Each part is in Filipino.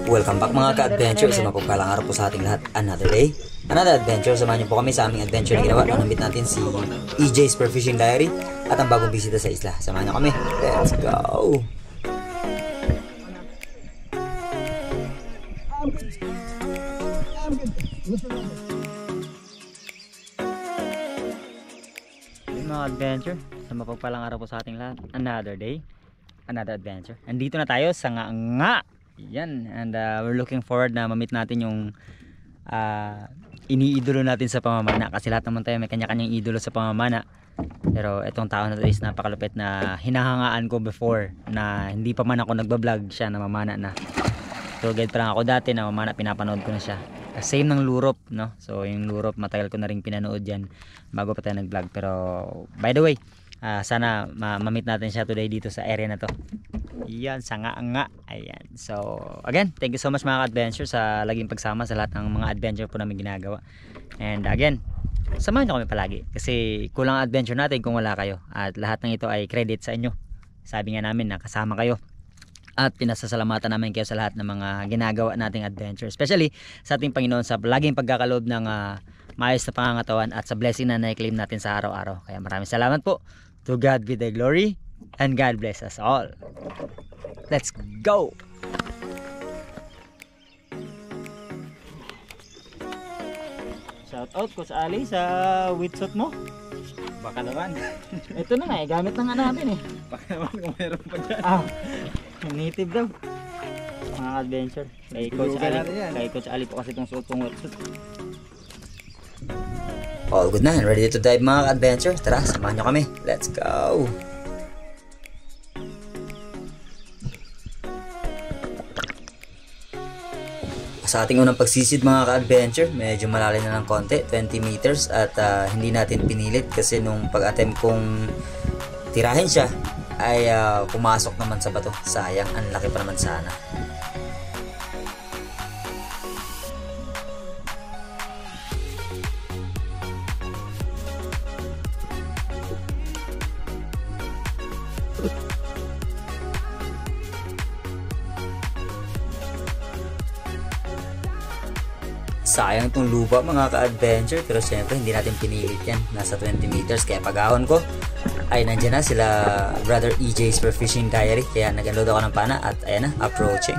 Welcome back mga ka-adventure sa mapagpalang araw po sa ating lahat. Another day, another adventure. Samahan niyo po kami sa aming adventure na ginawa. Nung namit natin si EJ's Spearfishing Diary at ang bagong bisita sa isla. Samahan niyo kami. Let's go! Yung mga adventure sa mapagpalang araw po sa ating lahat. Another day, another adventure. Andito na tayo sa nga. Yan, and we're looking forward na ma-meet natin yung iniidolo natin sa pamamana, kasi lahat naman tayo may kanya-kanyang idolo sa pamamana. Pero itong tao na to is napakalupit na hinahangaan ko before, na hindi pa man ako nagbablog, siya namamana na. Tour guide pa lang ako dati, namamana, pinapanood ko na siya. Same ng Lurop, no? So yung Lurop matagal ko na rin pinanood yan bago pa tayo nag-vlog. Pero by the way, sana ma-meet natin siya today dito sa area na to. Yan, sanga nga. Ayan. So, again, thank you so much mga ka-adventure sa laging pagsama sa lahat ng mga adventure po namin ginagawa. And again, samahan nyo kami palagi kasi kulang ang adventure natin kung wala kayo. At lahat ng ito ay credit sa inyo. Sabi nga namin na kasama kayo. At pinasasalamatan namin kayo sa lahat ng mga ginagawa nating adventure. Especially sa ating Panginoon sa laging pagkakaloob ng maayos na pangangatawan at sa blessing na na-claim natin sa araw-araw. Kaya maraming salamat po. To God be the glory. And God bless us all. Let's go! Shout out Coach Ali sa wetsuit mo. Baka naman. Ito na nga eh, gamit na nga natin eh. Baka naman kung mayroon pa dyan. Native daw. Mga adventure. Kay Coach Tulugan Ali. natin yan. Kay Coach Ali po kasi itong suot kong wetsuit. All good na, ready to dive mga adventure. Tara, samahan nyo kami. Let's go! Sa ating unang pagsisid mga ka-adventure, medyo malalim na ng konti, 20 meters, at hindi natin pinilit kasi nung pag-attempt kong tirahin siya ay pumasok naman sa bato. Sayang, ang laki pa naman sana. Sayang itong lupa mga ka-adventure, pero syempre hindi natin pinilit yan. Nasa 20 meters, kaya pag-ahon ko ay nandiyan na sila Brother EJ's Spearfishing Diary. Kaya nag-unload ako ng pana at ayan na, approaching.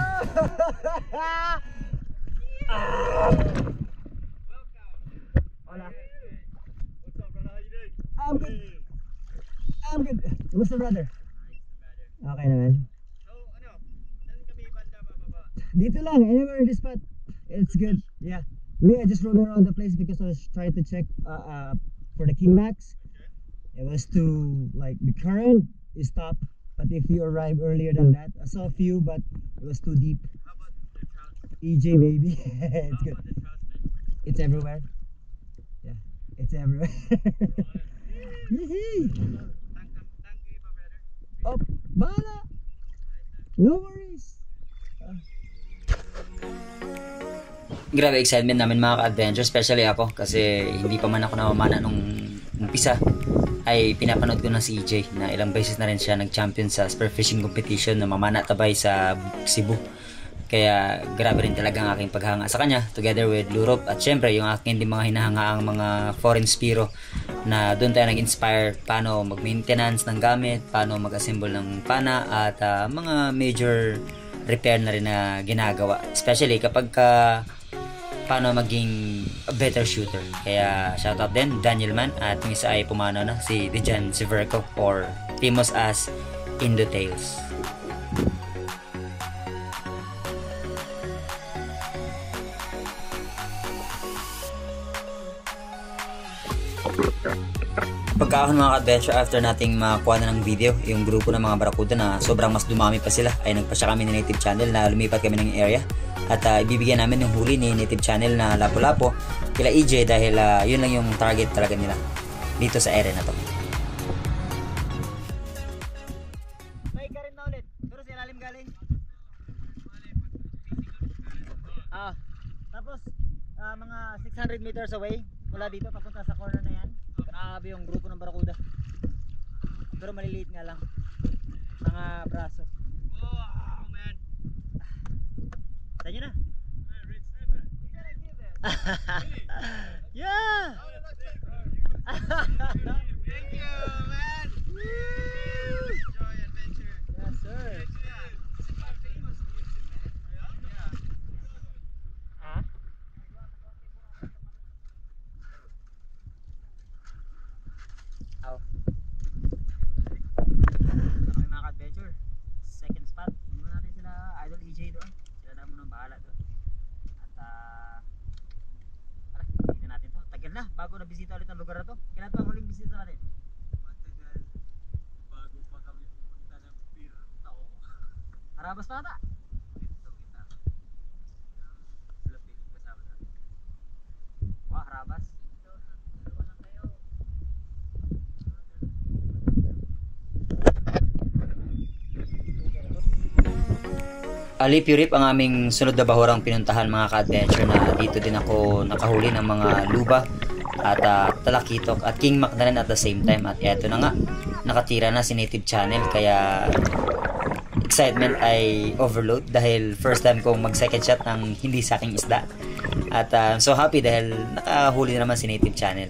Hola. What's up, brother? How you doing? I'm good. I'm good. What's up, brother? Okay naman. So, saan kami banda bababa? Dito lang, anywhere in this spot. It's good. Yeah. Me, I just rolled around the place because I was trying to check for the King Max. Okay. It was too, like, the current is top, but if you arrive earlier than that, I saw a few, but it was too deep. How about the trout? EJ, maybe. It's good. About the trout, man? It's everywhere. Yeah, it's everywhere. Oh, bala. No worries. Grabe excitement namin mga ka-adventure, especially ako kasi hindi pa man ako namamana nung umpisa. Ay pinapanood ko na si EJ na ilang beses na rin siya nag-champion sa spearfishing competition na mamana tabay sa Cebu. Kaya grabe rin talaga ang aking paghanga sa kanya together with Lurop at syempre yung aking din mga hinahanga ang mga foreign spiro na doon tayo nag-inspire paano mag-maintenance ng gamit, paano mag-assemble ng pana at mga major repair na rin na ginagawa, especially kapag paano maging a better shooter. Kaya shoutout din Daniel Man at yung isa ay pumano na si Dejan Severco or famous as Indo Tales. Pagkaahon mga ka-adventure, after nating makuha na ng video yung grupo ng mga barakuda na sobrang mas dumami pa sila, ay nagpasya kami ng native channel na lumipat kami ng area at ibibigyan namin yung huli ni native channel na lapu-lapu kila EJ dahil yun lang yung target talaga nila dito sa area na to. May ka rin na ulit, pero sa ilalim galing. Tapos mga 600 meters away mula dito papunta sa corner na yan. Grabe yung grupo ng barakuda. Pero maliliit nga lang. mga braso. Oh, man. Sa inyo na. Red snapper. You gotta give it. Yeah! Thank you, man. Enjoy adventure. Yes, sir. Yeah. This is my famous YouTube, man. Yeah. Ha? Aw. Okay mga ka-adventure. Second spot. Hindi natin sila Idol EJ doon. Sila na muna bahala doon. At tara, tingnan natin to. Tagal na bago na bisita ulit ang lugar na to. Kailan pa ang huling bisita natin? Matagal bago pa kami pupunta ng Pier Tao. Harabas pa ata. Ito kita. Lapit kasama natin. Wah, harabas. Dalawa lang kayo. Alipio Reef ang aming sunod na bahurang pinuntahan mga ka-adventure, na dito din ako nakahuli ng mga luba at talakitok at king mac na rin at the same time. At eto na nga, nakatira na si Native Channel, kaya excitement ay overload dahil first time kong mag second shot ng hindi sa aking isda. At I'm so happy dahil nakahuli na naman si Native Channel.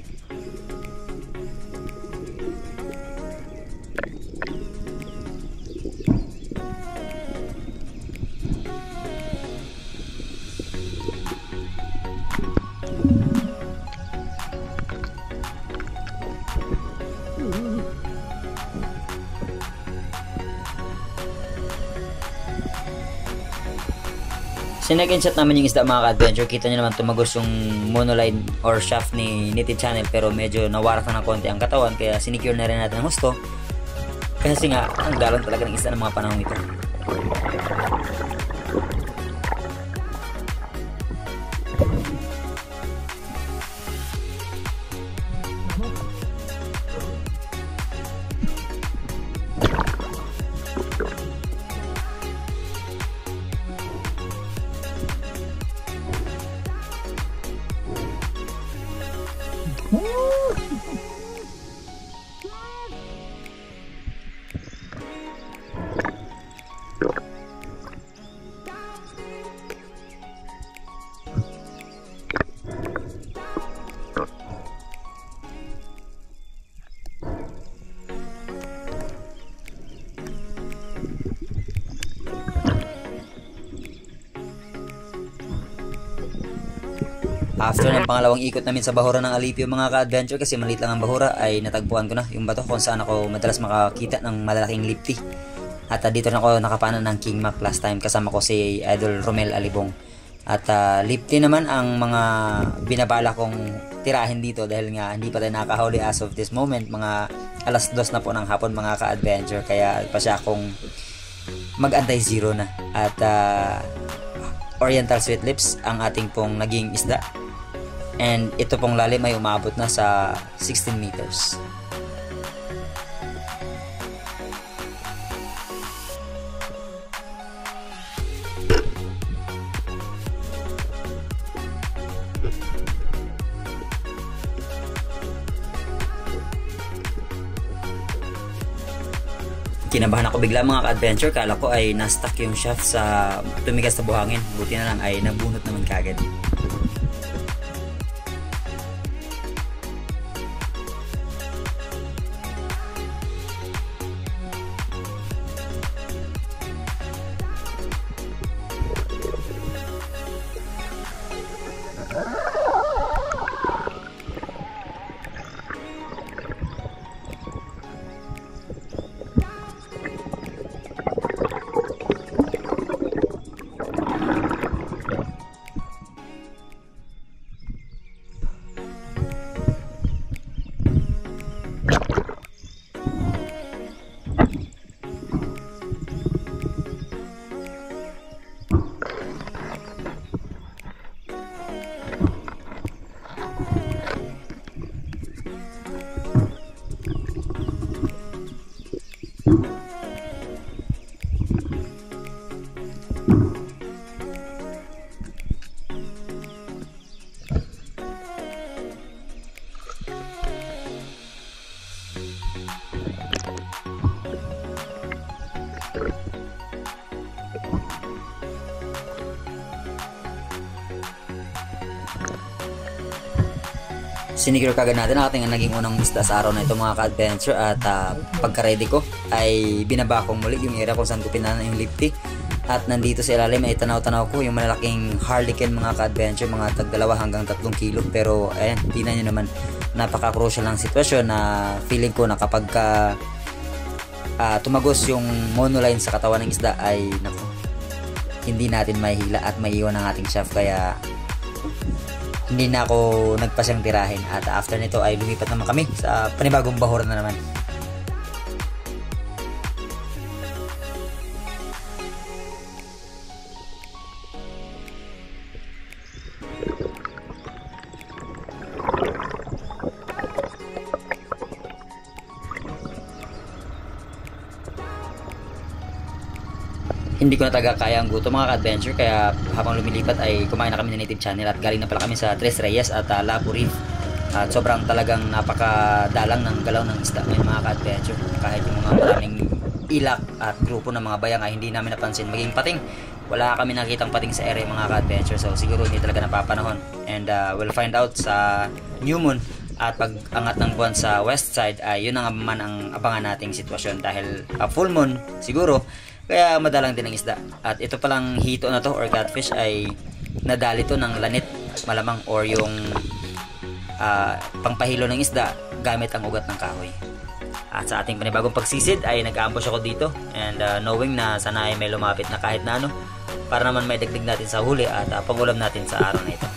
Sinecond shot naman yung isda mga ka-adventure. Kita nyo naman tumagos yung monoline or shaft ni Native Channel, pero medyo nawarak na ng konti ang katawan, kaya sinicure na rin natin ang husto. Kasi nga, ang galang talaga ng isda ng mga panahong ito. After ng pangalawang ikot namin sa bahura ng Alipio mga ka-adventure, kasi maliit lang ang bahura, ay natagpuan ko na yung bato kung saan ako madalas makakita ng malalaking lipti. At dito na ako nakapanan ng king mac last time, kasama ko si Idol Romel Alibong. At lipti naman ang mga binabala kong tirahin dito, dahil nga hindi pa tayo nakahuli as of this moment. Mga alas 2 na po ng hapon mga ka-adventure, kaya pa siya akong mag-antay zero na. At Oriental Sweet Lips ang ating pong naging isda. And ito pong lalim ay umabot na sa 16 meters. Kinabahan ako bigla mga ka-adventure. Kala ko ay na-stuck yung shaft sa tumigas na buhangin. Buti na lang ay nabunot naman kagad. Sinecure kagad natin ang ating naging unang isda sa araw na ito mga ka-adventure. At pagka-ready ko ay binaba ko muli yung area kung saan ko pinanan yung lifty. At nandito sa ilalim ay tanaw-tanaw ko yung malalaking harlequin mga ka-adventure, mga tag 2 hanggang 3 kilo. Pero ayan, tingnan nyo naman, napaka-crucial lang sitwasyon na feeling ko na kapag tumagos yung monoline sa katawan ng isda ay naku, hindi natin mahihila at maiiwan ang ating shaft. Kaya hindi na ako nagpasyang tirahin. At after nito ay lumipat naman kami sa panibagong bahura na naman. Hindi ko na taga kaya ang gutom mga ka-adventure, kaya habang lumilipat ay kumain na kami ng native channel at galing na pala kami sa Tres Reyes at Lapu Reef. At sobrang talagang napakadalang ng galaw ng isda ngayon mga ka-adventure. Kahit yung mga maraming ilak at grupo ng mga bayang ay hindi namin napansin. Maging pating, wala kami nakitang pating sa area mga ka-adventure. So siguro hindi talaga napapanahon. And we'll find out sa new moon. At pag angat ng buwan sa west side ay yun ang man ang abangan nating sitwasyon. Dahil full moon siguro, kaya madalang din ang isda. At ito palang hito na to or catfish ay nadali to ng lanit malamang or yung pangpahilo ng isda gamit ang ugat ng kahoy. At sa ating panibagong pagsisid ay nag-ambush ako dito and knowing na sana ay may lumapit na kahit na ano para naman may dagdag natin sa huli at pangulam natin sa araw na ito.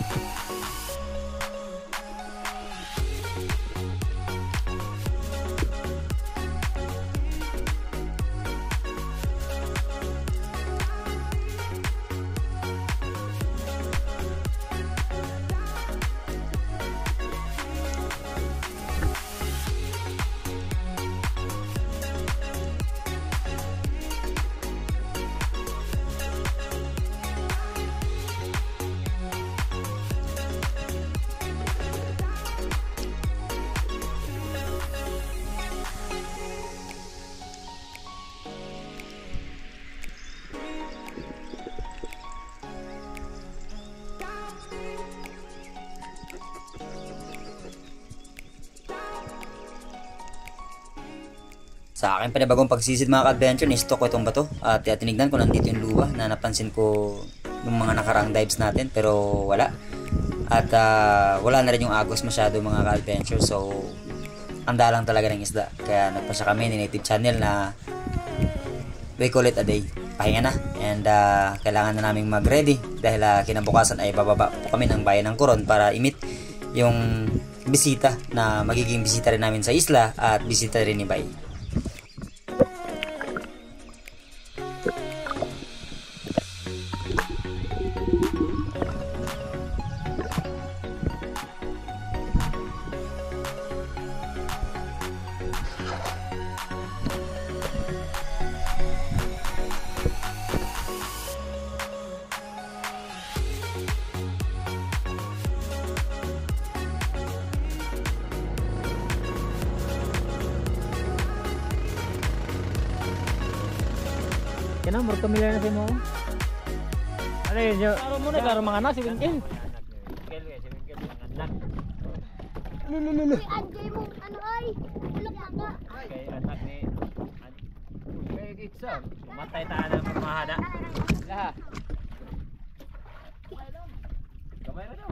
Sa akin panibagong pagsisid mga ka-adventure, ni-stock ko itong bato at tinignan ko nandito yung luwa na napansin ko yung mga nakaraang dives natin pero wala. At wala na rin yung agos masyado mga ka-adventure, so andalang talaga ng isda. Kaya nagpasya kami ni native channel na we call it a day. Pahinga na and kailangan na naming mag-ready dahil kinabukasan ay bababa po kami ng bayan ng Coron para i-meet yung bisita na magiging bisita rin namin sa isla at bisita rin ni Bay. Kaya na, familiar na sa mo. Ano yun yun? Karo mo na, karo mga anak, si Winkel. Lulululu. Anjay mo, ano ay? Ulok mangga. Kay anak ni... Kay Gitsa. Matay taan ng mamahada. Laha. Kamay na daw.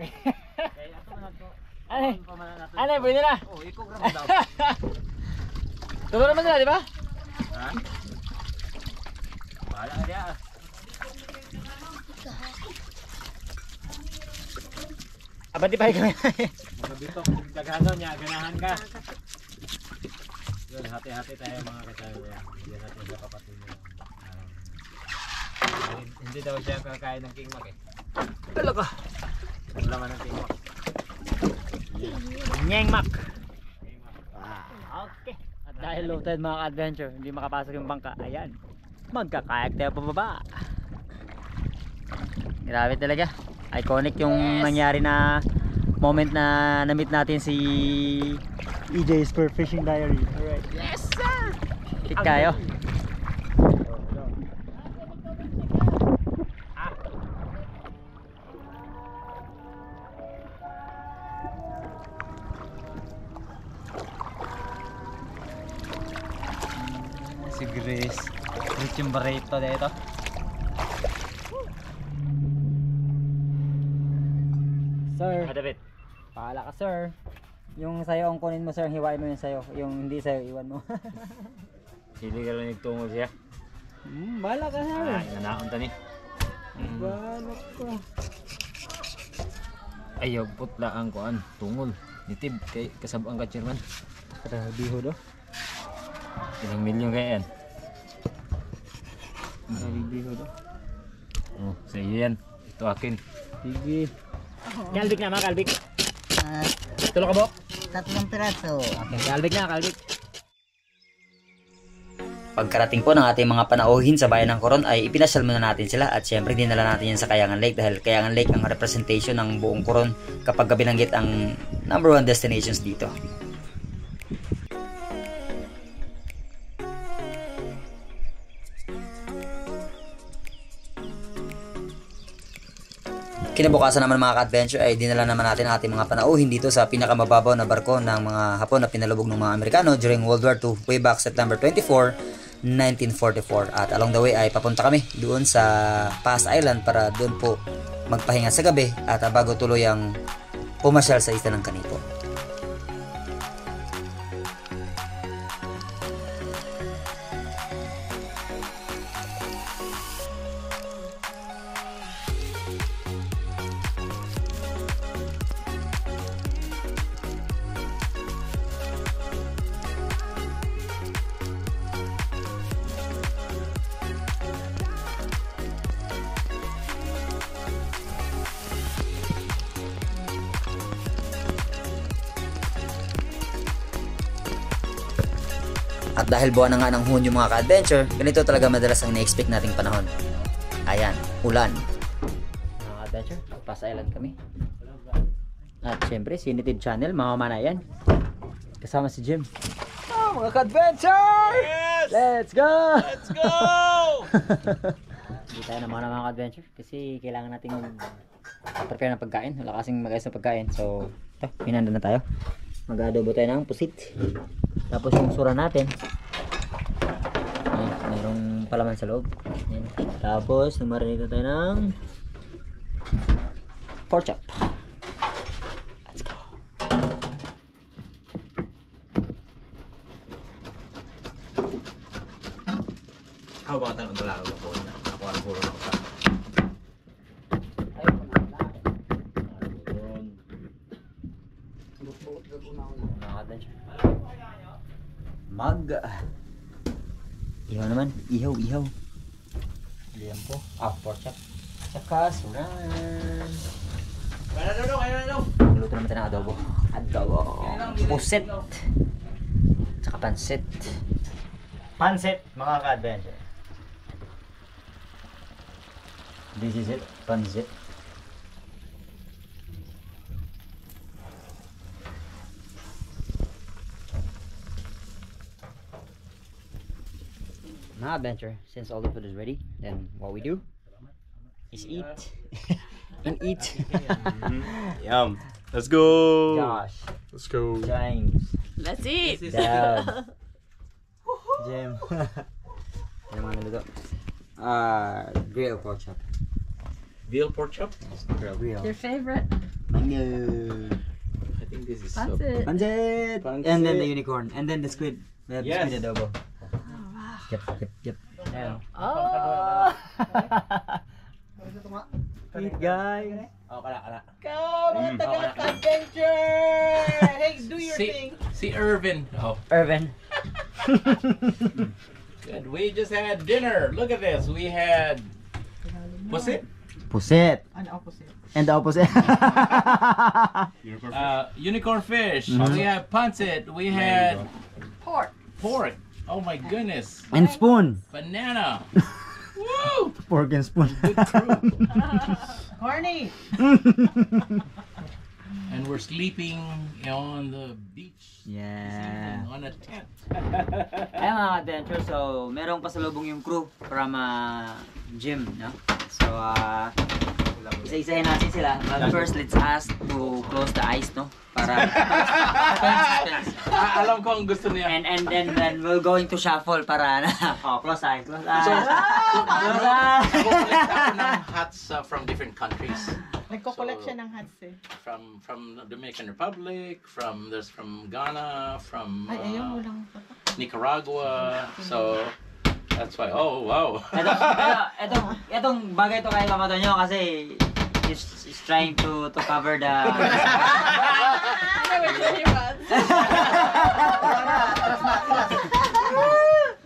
Okay. Kaya ako na to. Ano, pwede na? Oo, ikog naman daw. Tulo naman sila, di ba? Ha? Bahala ka diya. Abati pa ikaw. Mga bitok, daghanon niya, ganahan ka. Yun, hati-hati tayo mga kasaya. Hindi natin siya kapatid niya. Hindi daw siya kakain ng King Mac eh. Talaga. Ang laman ng King Mac. Nyeng Mac. Okay. At dahil low tide mga ka-adventure, hindi makapasok yung bangka. Ayan. Magkakayak tayo pababa. Grabe talaga. Iconic yung nangyari na moment na na-meet natin si EJ's Per Fishing Diary. Alright. Yes sir! Kik kayo. si Grace. Grace yung barito dito. Sir. David. Paala ka sir. Yung sayo ang kunin mo sir, hiwain mo yung sayo. Yung hindi sayo, iwan mo. Hindi ka lang nagtungo siya. Bahala ka sir. Nanaon ta ni. Bahala ka. Ayaw putla ang kuan, tungol. Nitib kay kasabang ka chairman. Grabe ho do. Ilang milyon kaya yan? Grabe ho do. Oh, sa iyo yan. Ito akin. Sige. Kalbik na mga kalbik. Tulo ka, Bok? 3 piraso. Okay, kalbik na, kalbik. Pagkarating po ng ating mga panauhin sa bayan ng Coron ay ipinasyal muna natin sila at syempre dinala natin yan sa Kayangan Lake dahil Kayangan Lake ang representation ng buong Coron kapag binanggit ang number 1 destinations dito. Kinabukasan naman mga ka-adventure ay dinala naman natin ang ating mga panauhin dito sa pinakamababaw na barko ng mga Hapon na pinalubog ng mga Amerikano during World War II way back September 24, 1944. At along the way ay papunta kami doon sa Pass Island para doon po magpahinga sa gabi at bago tuloy ang pumasyal sa isla ng Canipo. At dahil buwan na nga ng Hunyo mga ka-adventure, ganito talaga madalas ang na-expect nating panahon. Ayan, ulan. Mga ka-adventure, Pass Island kami. At syempre, Sinitid Channel, mga manayan. Kasama si Jim. Oh, mga ka-adventure! Yes! Let's go! Let's go! Hindi tayo naman mga ka-adventure kasi kailangan nating prepare ng pagkain. Wala kasing mag-ayos na pagkain. So, ito, pinanda na tayo. Mag-adobo tayo ng pusit. Tapos yung sura natin. Ayan, mayroong palaman sa loob. Ayan. Tapos, namarinate tayo ng pork chop. Let's go. How about ang dalaga ko na? Ako ang puro na ka. Mag ihaw naman, ihaw. Liempo, pork chop. Tsaka suran. Luto naman tayo ng adobo. Pusit. Tsaka pansit. Pansit, mga ka-adventure. This is it, pansit. Mga adventure, since all the food is ready, then what we do is eat and eat. Yum. Let's go. Josh, Let's go. James, Let's eat. Dad, Jim. Yan ang mga niluto. Grilled pork chop. Veal pork chop? Grill. Your favorite. Mango. I think this is That's so... it. Pansit. And then the unicorn. And then the squid. We have Yes. squid adobo. Yep. Ayan. Oh. Eat guys. Oh, kala. Come, adventure! Hey, do your thing. Si Irvin. Oh, Irvin. good. We just had dinner. Look at this. We had... What's it? Pusit. An opposite. And the opposite. Unicorn fish. Mhm. We have pancit. We had Pork. pork. Oh my goodness. And spoon. Banana. Woo! Pork and spoon. Good crew. Horny. And we're sleeping on the beach. Yeah. On a tent. Ayan mga adventure, so merong pasalubong yung crew from gym, no? So Isa-isahin natin sila. But first, let's ask to close the eyes, no? Para Alam ko ang gusto niya. and then we're going to shuffle para close eyes, close eyes. So, Close eyes. Kukulit ako ng hats from different countries. Nagko-collect siya ng hats eh. From the Dominican Republic, from Ghana, from Ay, ayaw mo lang. Nicaragua. So that's why. Oh wow. Etong bagay to kay Papa Tonyo kasi is trying to cover the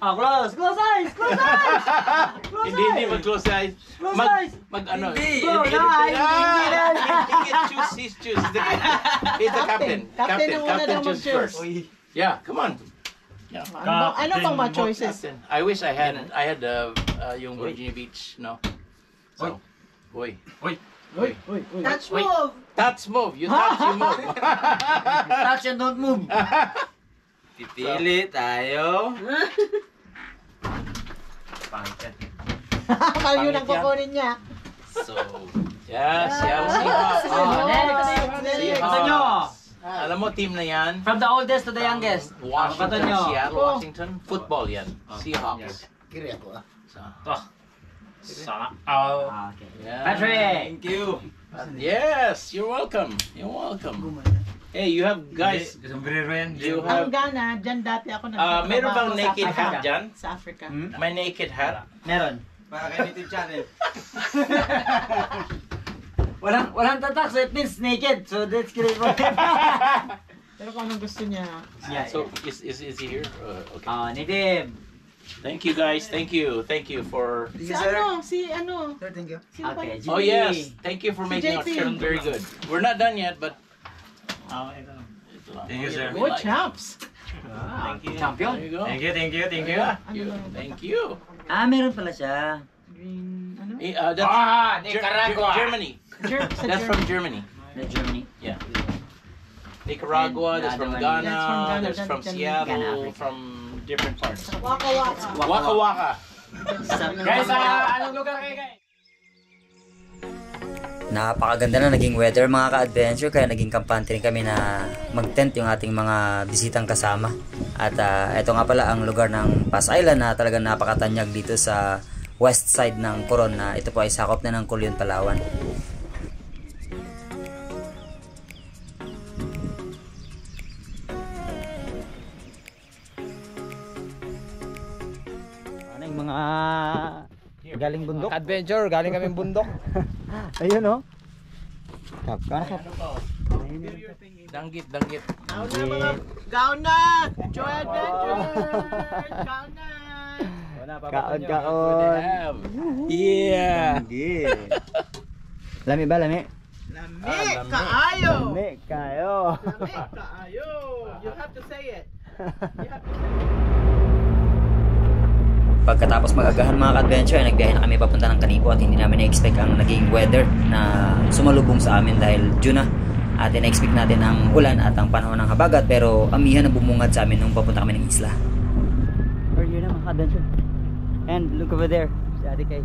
close eyes, close eyes. Hindi mag-close the eyes. Close eyes. Ano? Close eyes. He can choose. He's the captain. Captain ang una daw choose mag-choose. first. Yeah, come on. Yeah. Ano bang mga choices? Captain. I wish I had yung Virginia Beach, no? So, Uy. Touch move! Touch move. You touch, you move. Touch and don't move. Pipili tayo. Kapal yun ang kukunin niya. So, yes, Seahawks. Next. Seahawks. Alam mo, team na yan. From the oldest to the youngest. Washington, Tonyo. Seattle, Washington. Football yan. Seahawks. So, Okay. yeah. Patrick. Thank you. Yes, you're welcome. You're welcome. Hey, you have guys. Sombrero yan. You Ang have. Ghana, dyan dati ako Meron bang sa naked Africa. hat dyan? Sa Africa. May naked hat? Meron. Para kay YouTube channel. Walang tatak, so it means naked. So that's great for him. Pero kung anong gusto niya. Yeah. So is he here? Okay. Native. Thank you guys. Thank you for. Si ano? Sir, thank you. Sino ba? Okay. Oh yes, thank you for Si making our JP. film very good. We're not done yet, but. Thank you, sir. We Good like it. champs! Champion. There you go. Thank you. Yeah, Ano you. ba? Thank you. Meron pala siya. Green, ano? That's Nicaragua. Germany. That's from Germany. The Germany. Yeah. Nicaragua. And That's the from other one Ghana. is- That's from Ghana, There's from Ghana, Seattle. Africa. From different parts. Waka Waka. Waka Waka. Guys, anong lugar kayo guys? Napakaganda na naging weather mga ka-adventure kaya naging kampante rin kami na mag-tent yung ating mga bisitang kasama. At ito nga pala ang lugar ng Pass Island na talagang napakatanyag dito sa west side ng Coron na ito po ay sakop na ng Culion, Palawan. Ano yung mga galing bundok? Adventure, galing kami bundok. Ayun oh. Kap. Danggit. Gaon na mga gaon na! Enjoy adventure! Gaon na! Kaon. Have. Yeah. Lami ba, lami? Lami kaayo! Lami kayo. Lami kaayo! You have to say it. Pagkatapos mag-agahan mga ka-adventure ay nagbiyahe na kami papunta ng Kanipo at hindi namin na-expect ang naging weather na sumalubong sa amin dahil June na. At na-expect natin ang ulan at ang panahon ng habagat pero amihan na bumungad sa amin nung papunta kami ng isla. We're here na mga ka-adventure. And look over there, si Ate Kay.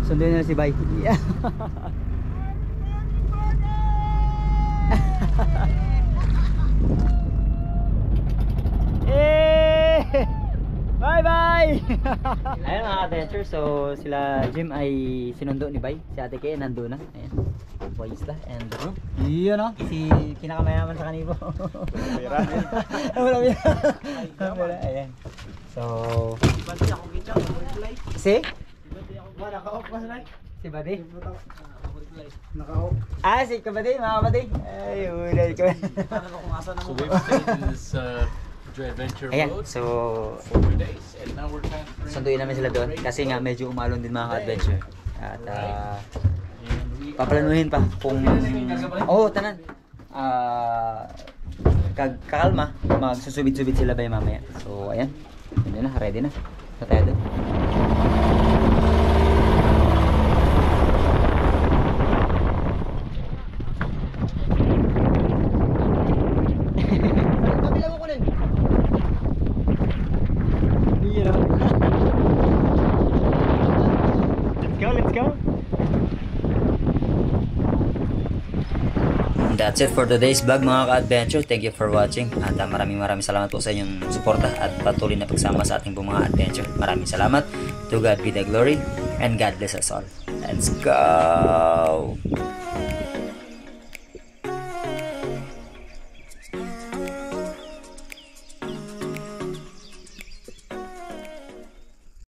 Sunduin na si Bay. Yeah. Bye-bye! Ayun mga adventure, so sila Jim ay sinundo ni Bay. Si Ate Kay nandun na. Ayan. Isla and the group. Yun o, si pinakamayaman sa Kanibo. Wala pira. Ayan. So, si? Si Badi? Si Kabadi, mga Kabadi. Ay, ulay ko. So we've stayed in this adventure Ayan, road so for 2 days, and now we're transferring. sunduin namin sila doon kasi nga medyo umalon din mga ka-adventure. At paplanuhin pa kung tanan. Kakalma, magsusubit-subit sila ba mamaya. So ayan, yun na, ready na. So tayo doon. Kabilang ko rin. Let's go. that's it for today's vlog mga ka-adventure. Thank you for watching. At maraming salamat po sa inyong suporta at patuloy na pagsama sa ating mga adventure. Maraming salamat. To God be the glory and God bless us all. Let's go!